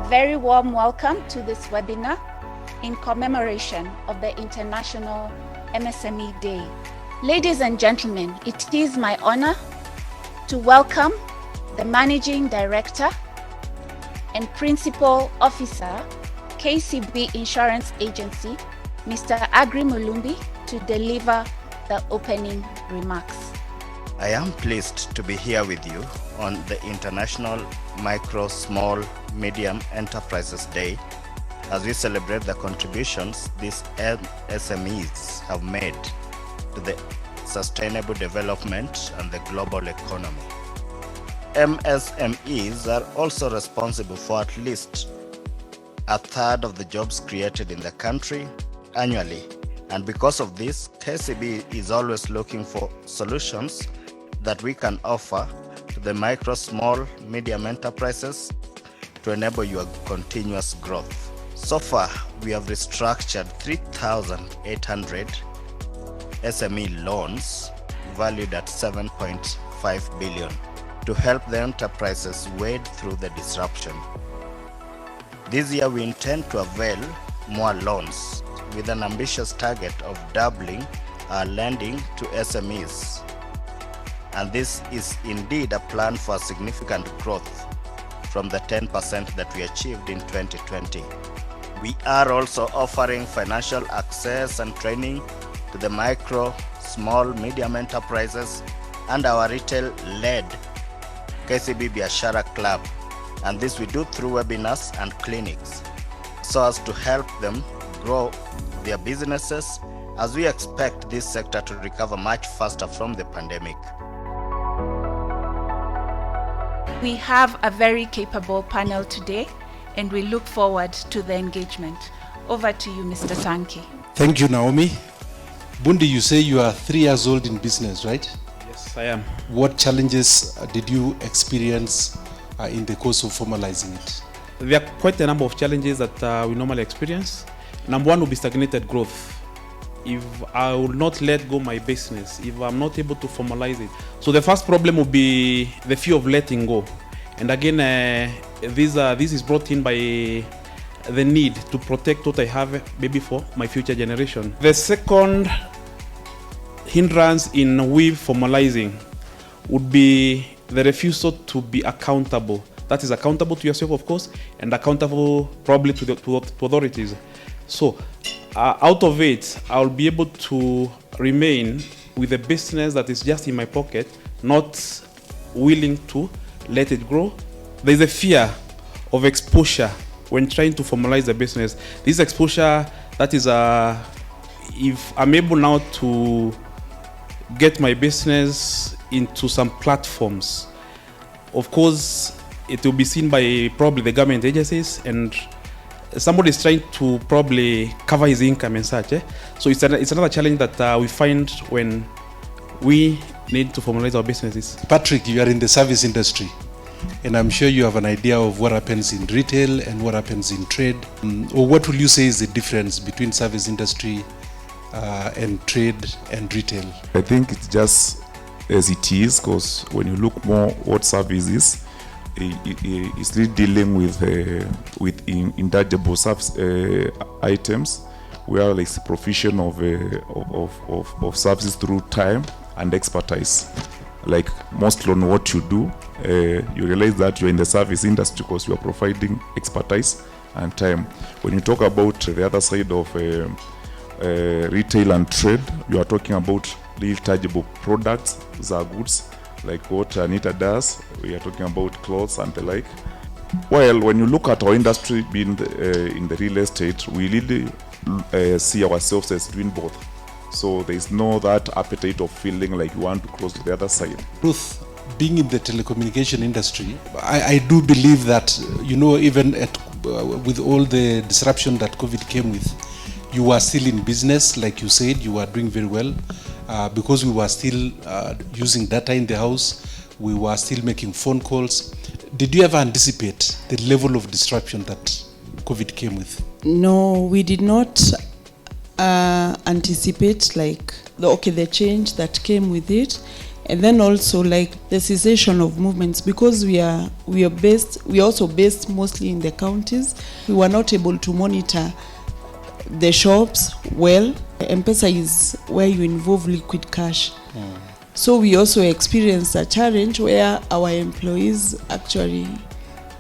very warm welcome to this webinar in commemoration of the International MSME Day. Ladies and gentlemen, it is my honor to welcome the Managing Director and Principal Officer, KCB Insurance Agency, Mr. Agri Mulumbi, to deliver the opening remarks. I am pleased to be here with you on the International Micro, Small, Medium Enterprises Day as we celebrate the contributions these SMEs have made to the sustainable development and the global economy. MSMEs are also responsible for at least a third of the jobs created in the country annually. And because of this, KCB is always looking for solutions that we can offer to the micro, small, medium enterprises to enable your continuous growth. So far, we have restructured 3,800 SME loans valued at 7.5 billion to help the enterprises wade through the disruption. This year, we intend to avail more loans with an ambitious target of doubling our lending to SMEs. And this is indeed a plan for significant growth from the 10% that we achieved in 2020. We are also offering financial access and training to the micro, small, medium enterprises and our retail-led KCB Biashara Club. And this we do through webinars and clinics so as to help them grow their businesses as we expect this sector to recover much faster from the pandemic. We have a very capable panel today, and we look forward to the engagement. Over to you, Mr. Sankey. Thank you, Naomi. Bundi, you say you are 3 years old in business, right? Yes, I am. What challenges did you experience in the course of formalizing it? There are quite a number of challenges that we normally experience. Number one will be stagnated growth. If I will not let go my business, if I'm not able to formalize it. So the first problem will be the fear of letting go. And again, this is brought in by the need to protect what I have maybe for my future generation. The second hindrance in we formalizing would be the refusal to be accountable. That is accountable to yourself, of course, and accountable probably to authorities. So out of it, I'll be able to remain with a business that is just in my pocket, not willing to let it grow. There's a fear of exposure when trying to formalize the business. This exposure, that is, if I'm able now to get my business into some platforms, of course, it will be seen by probably the government agencies, and somebody is trying to probably cover his income and such. So it's another challenge that we find when we need to formalize our businesses. Patrick, you are in the service industry, and I'm sure you have an idea of what happens in retail and what happens in trade. Or what will you say is the difference between service industry and trade and retail? I think it's just as it is, because when you look more what service is, it's really dealing with intangible items, where like the provision of services through time and expertise. Like mostly on what you do, you realize that you're in the service industry because you are providing expertise and time. When you talk about the other side of retail and trade, you are talking about real tangible products, those are goods, like what Anita does. We are talking about clothes and the like. Well, when you look at our industry being in the real estate, we really see ourselves as doing both. So there is no that appetite of feeling like you want to close to the other side. Ruth, being in the telecommunication industry, I do believe that, even with all the disruption that COVID came with, you are still in business. Like you said, you are doing very well because we were still using data in the house. We were still making phone calls. Did you ever anticipate the level of disruption that COVID came with? No, we did not anticipate the change that came with it. And then also like the cessation of movements, because we are also based mostly in the counties. We were not able to monitor the shops well. M-Pesa is where you involve liquid cash. So we also experienced a challenge where our employees actually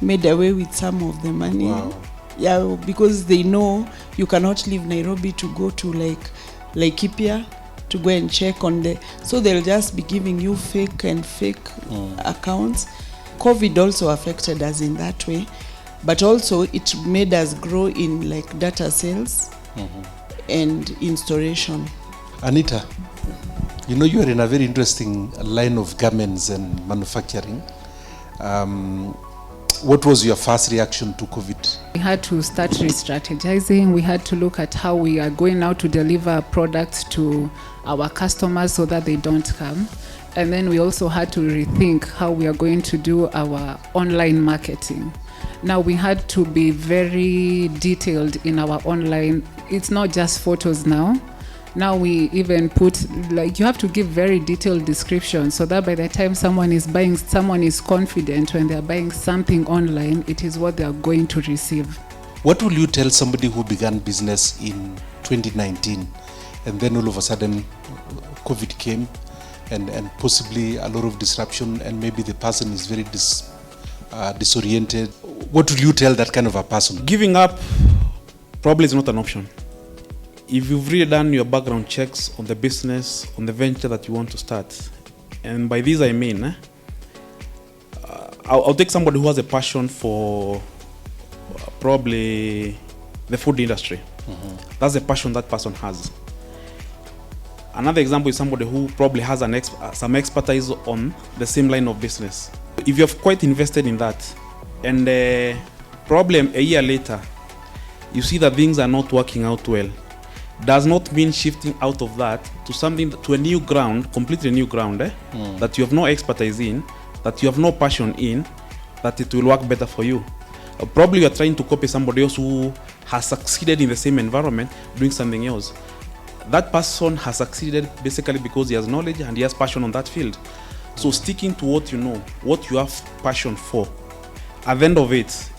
made away with some of the money. Wow. Yeah, because they know you cannot leave Nairobi to go to like Laikipia to go and check on the, so they'll just be giving you fake accounts. COVID also affected us in that way, but also it made us grow in like data sales and installation. Anita, you know you are in a very interesting line of garments and manufacturing. What was your first reaction to COVID? We had to start re-strategizing. We had to look at how we are going now to deliver products to our customers so that they don't come. And then we also had to rethink how we are going to do our online marketing. Now we had to be very detailed in our online. It's not just photos now. Now we even put, like, you have to give very detailed descriptions so that by the time someone is buying, someone is confident when they're buying something online, it is what they're going to receive. What will you tell somebody who began business in 2019 and then all of a sudden COVID came and possibly a lot of disruption and maybe the person is very disoriented? What will you tell that kind of a person? Giving up probably is not an option. If you've really done your background checks on the business, on the venture that you want to start, and by this I mean, I'll take somebody who has a passion for probably the food industry. That's the passion that person has. Another example is somebody who probably has some expertise on the same line of business. If you've quite invested in that, and probably a year later, you see that things are not working out well, does not mean shifting out of that to something, to a new ground, completely new ground, that you have no expertise in, that you have no passion in, that it will work better for you. Probably you are trying to copy somebody else who has succeeded in the same environment doing something else. That person has succeeded basically because he has knowledge and he has passion on that field. So sticking to what you know, what you have passion for, at the end of it,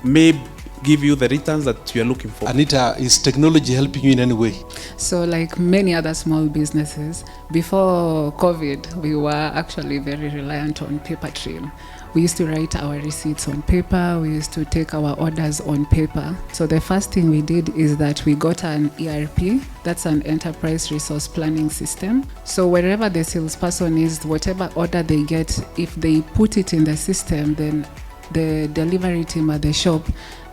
may give you the returns that you are looking for. Anita, is technology helping you in any way? So like many other small businesses, before COVID, we were actually very reliant on paper trail. We used to write our receipts on paper. We used to take our orders on paper. So the first thing we did is that we got an ERP. That's an enterprise resource planning system. So wherever the salesperson is, whatever order they get, if they put it in the system, then the delivery team at the shop,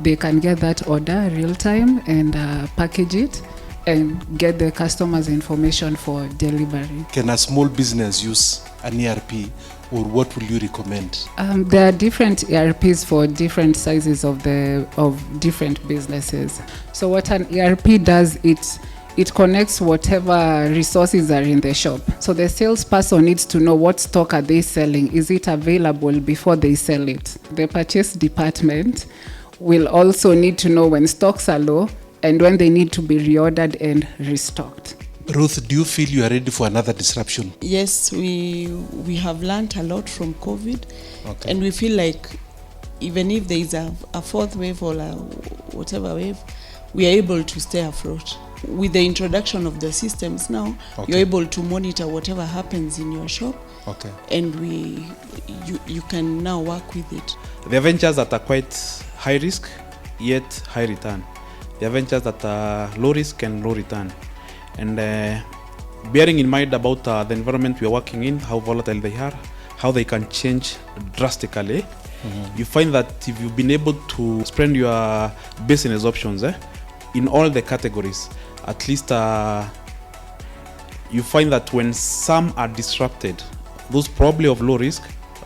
they can get that order real time and package it and get the customer's information for delivery. Can a small business use an ERP, or what will you recommend? There are different ERPs for different sizes of different businesses. So what an ERP does, it connects whatever resources are in the shop. So the salesperson needs to know what stock are they selling. Is it available before they sell it? The purchase department will also need to know when stocks are low and when they need to be reordered and restocked. Ruth, do you feel you are ready for another disruption? Yes, we have learned a lot from COVID. Okay. And we feel like even if there is a fourth wave or whatever wave, we are able to stay afloat. With the introduction of the systems now, you're able to monitor whatever happens in your shop. Okay. And you can now work with it. There are ventures that are quite high risk, yet high return. There are ventures that are low risk and low return. And bearing in mind about the environment we are working in, how volatile they are, how they can change drastically, you find that if you've been able to spread your business options in all the categories, at least you find that when some are disrupted, those probably of low risk,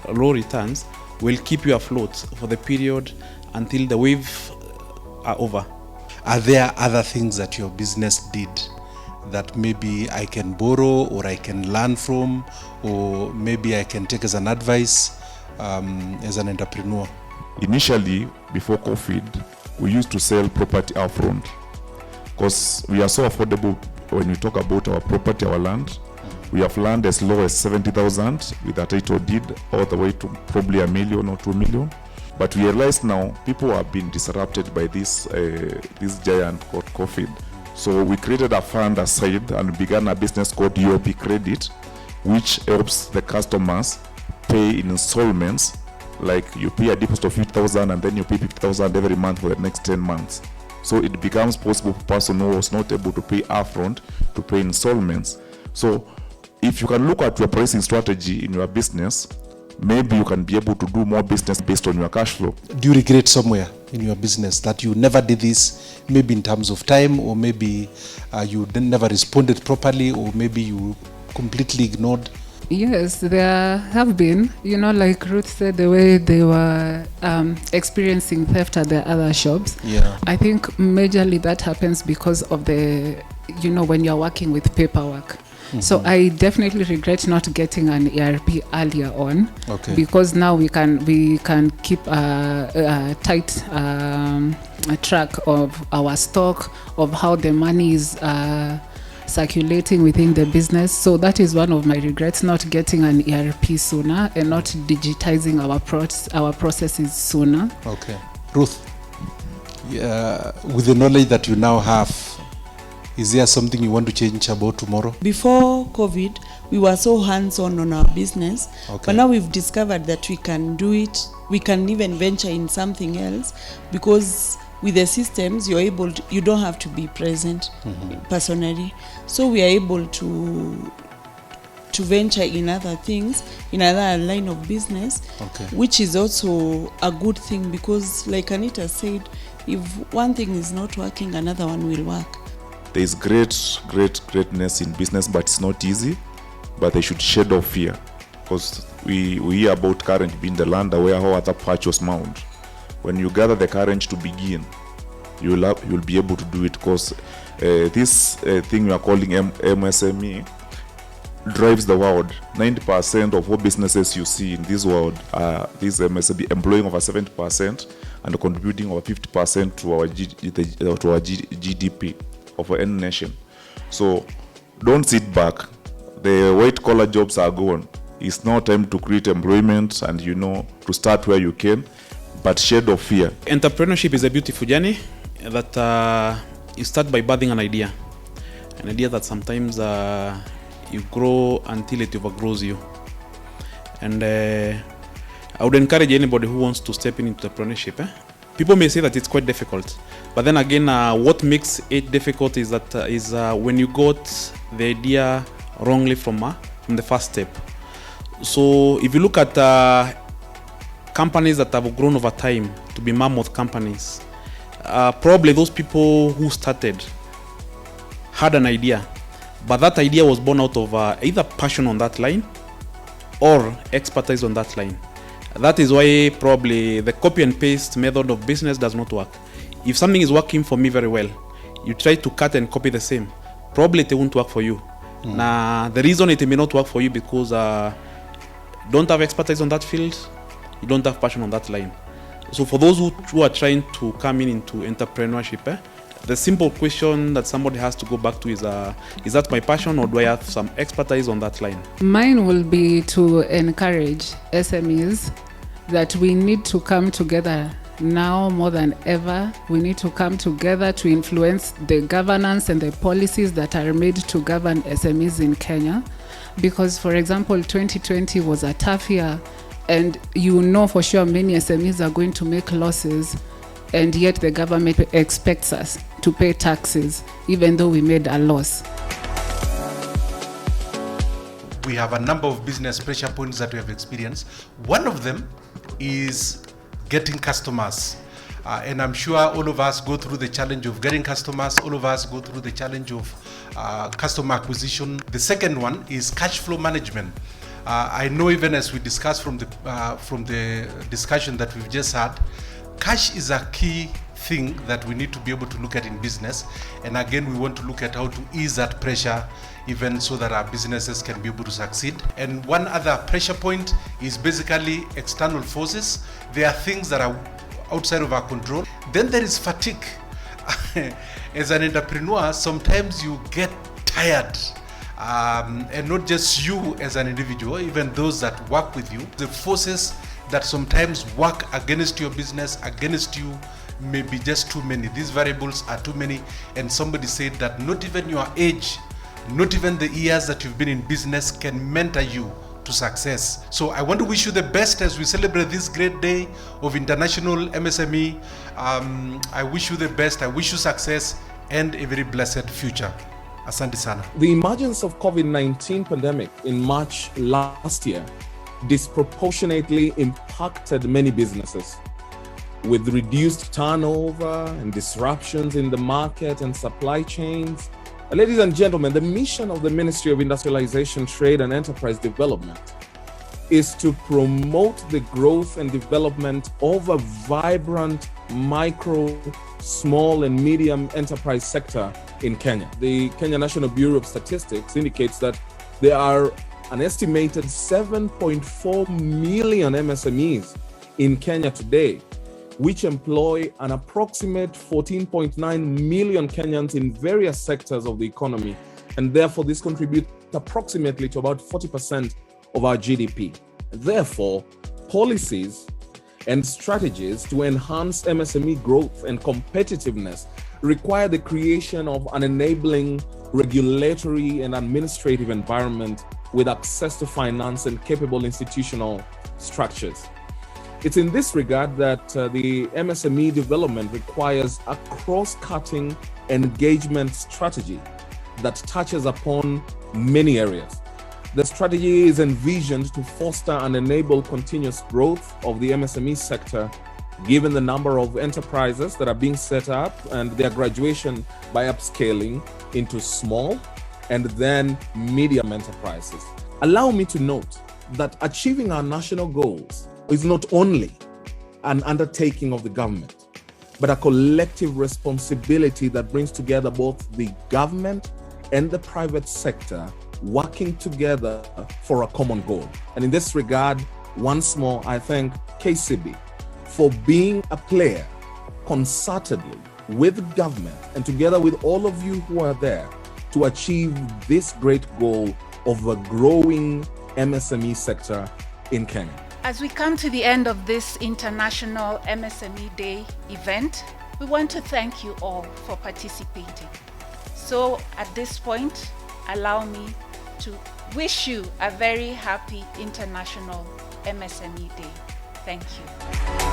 low returns, will keep you afloat for the period until the wave are over. Are there other things that your business did that maybe I can borrow or I can learn from, or maybe I can take as an advice as an entrepreneur? Initially, before COVID, we used to sell property upfront because we are so affordable when we talk about our property, our land. We have learned as low as 70,000 with a title deed, all the way to probably 1 million or 2 million. But we realize now people have been disrupted by this giant called COVID. So we created a fund aside and began a business called UOP Credit, which helps the customers pay in installments. Like you pay a deposit of 50,000 and then you pay 50,000 every month for the next 10 months. So it becomes possible for a person who was not able to pay upfront to pay installments. So if you can look at your pricing strategy in your business, maybe you can be able to do more business based on your cash flow. Do you regret somewhere in your business that you never did this, maybe in terms of time, or maybe you never responded properly, or maybe you completely ignored? Yes, there have been, like Ruth said, the way they were experiencing theft at their other shops. Yeah. I think majorly that happens because of when you're working with paperwork. Mm-hmm. So I definitely regret not getting an ERP earlier on. Okay. Because now we can keep a tight track of our stock, of how the money is circulating within the business. So that is one of my regrets, not getting an ERP sooner and not digitizing our processes sooner. Okay. Ruth, with the knowledge that you now have, is there something you want to change about tomorrow? Before COVID, we were so hands-on on our business. Okay. But now we've discovered that we can do it. We can even venture in something else, because with the systems, you don't have to be present personally. So we are able to venture in other things, in another line of business, which is also a good thing, because like Anita said, if one thing is not working, another one will work. There is greatness in business, but it's not easy. But they should shed off fear, because we hear about courage being the land where all other patch was mound. When you gather the courage to begin, you'll be able to do it, because this thing we are calling MSME drives the world. 90% of all businesses you see in this world are these MSME, employing over 70% and contributing over 50% to our GDP of any nation. So don't sit back. The white collar jobs are gone. It's now time to create employment and to start where you can, but shed of fear. Entrepreneurship is a beautiful journey that you start by birthing an idea that sometimes you grow until it overgrows you. And I would encourage anybody who wants to step into entrepreneurship. People may say that it's quite difficult, but then again, what makes it difficult is that when you got the idea wrongly from the first step. So if you look at companies that have grown over time to be mammoth companies, probably those people who started had an idea, but that idea was born out of either passion on that line or expertise on that line. That is why probably the copy and paste method of business does not work. If something is working for me very well, you try to cut and copy the same, probably it won't work for you. Now, the reason it may not work for you because you don't have expertise on that field, you don't have passion on that line. So for those who are trying to come into entrepreneurship, the simple question that somebody has to go back to is that my passion, or do I have some expertise on that line? Mine will be to encourage SMEs that we need to come together now more than ever. We need to come together to influence the governance and the policies that are made to govern SMEs in Kenya. Because, for example, 2020 was a tough year, and for sure many SMEs are going to make losses, and yet the government expects us to pay taxes even though we made a loss. We have a number of business pressure points that we have experienced. One of them is getting customers. And I'm sure all of us go through the challenge of getting customers. All of us go through the challenge of customer acquisition. The second one is cash flow management. I know, even as we discussed from the discussion that we've just had, cash is a key thing that we need to be able to look at in business. And again, we want to look at how to ease that pressure, even so that our businesses can be able to succeed. And one other pressure point is basically external forces. There are things that are outside of our control. Then there is fatigue. As an entrepreneur, sometimes you get tired and not just you as an individual, even those that work with you. The forces that sometimes work against your business, against you, may be just too many. These variables are too many, and somebody said that not even your age, not even the years that you've been in business can mentor you to success. So I want to wish you the best as we celebrate this great day of International MSME. I wish you the best, I wish you success and a very blessed future. Asante sana. The emergence of COVID-19 pandemic in March last year disproportionately impacted many businesses, with reduced turnover and disruptions in the market and supply chains. Ladies and gentlemen, the mission of the Ministry of Industrialization, Trade and Enterprise Development is to promote the growth and development of a vibrant micro, small and medium enterprise sector in Kenya. The Kenya National Bureau of Statistics indicates that there are an estimated 7.4 million MSMEs in Kenya today, which employ an approximate 14.9 million Kenyans in various sectors of the economy. And therefore, this contributes approximately to about 40% of our GDP. Therefore, policies and strategies to enhance MSME growth and competitiveness require the creation of an enabling regulatory and administrative environment with access to finance and capable institutional structures. It's in this regard that the MSME development requires a cross-cutting engagement strategy that touches upon many areas. The strategy is envisioned to foster and enable continuous growth of the MSME sector, given the number of enterprises that are being set up and their graduation by upscaling into small and then medium enterprises. Allow me to note that achieving our national goals is not only an undertaking of the government, but a collective responsibility that brings together both the government and the private sector working together for a common goal. And in this regard, once more, I thank KCB for being a player concertedly with government and together with all of you who are there to achieve this great goal of a growing MSME sector in Kenya. As we come to the end of this International MSME Day event, we want to thank you all for participating. So at this point, allow me to wish you a very happy International MSME Day. Thank you.